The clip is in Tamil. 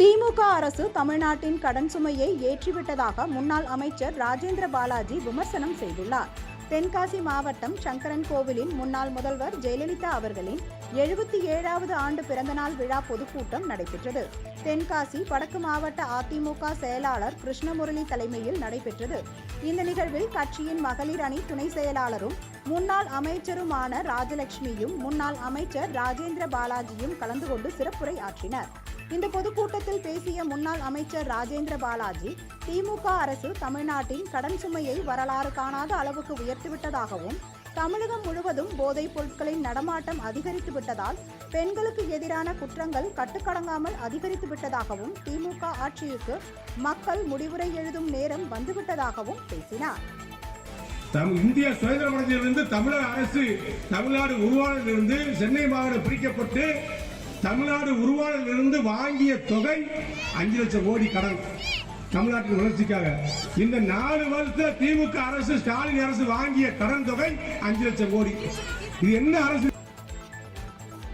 திமுக அரசு தமிழ்நாட்டின் கடன் சுமையை ஏற்றிவிட்டதாக முன்னாள் அமைச்சர் ராஜேந்திர பாலாஜி விமர்சனம் செய்துள்ளார். தென்காசி மாவட்டம் சங்கரன் கோவிலின் முன்னாள் முதல்வர் ஜெயலலிதா அவர்களின் 77வது ஆண்டு பிறந்தநாள் விழா பொதுக்கூட்டம் நடைபெற்றது. தென்காசி வடக்கு மாவட்ட அதிமுக செயலாளர் கிருஷ்ணமுரளி தலைமையில் நடைபெற்றது. இந்த நிகழ்வில் கட்சியின் மகளிர் அணி துணை செயலாளரும் முன்னாள் அமைச்சருமான ராஜலட்சுமியும் முன்னாள் அமைச்சர் ராஜேந்திர பாலாஜியும் கலந்து கொண்டு சிறப்புரை ஆற்றினர். இந்த பொதுக்கூட்டத்தில் பேசிய முன்னாள் அமைச்சர் ராஜேந்திர பாலாஜி, திமுக அரசு தமிழ்நாட்டின் கடன் சுமையை வரலாறு காணாத அளவுக்கு உயர்த்திவிட்டதாகவும், தமிழகம் முழுவதும் போதைப் பொருட்களின் நடமாட்டம் அதிகரித்து விட்டதால் பெண்களுக்கு எதிரான குற்றங்கள் கட்டுக்கடங்காமல் அதிகரித்து விட்டதாகவும், திமுக ஆட்சிக்கு மக்கள் முடிவுரை எழுதும் நேரம் வந்துவிட்டதாகவும் பேசினார். இந்திய சுதந்திரம் அடைந்ததிலிருந்து தமிழக அரசு தமிழ்நாடு உருவானதிலிருந்து சென்னை மாகாணம் பிரிக்கப்பட்டு தமிழ்நாடு உருவானதிலிருந்து வாங்கிய தொகை 5 லட்சம் கோடி கடன் தமிழ்நாட்டின் வளர்ச்சிக்காக. இந்த 4 வருஷ திமுக அரசு ஸ்டாலின் அரசு வாங்கிய கடன் தொகை 5 லட்சம் கோடி. இது என்ன அரசு?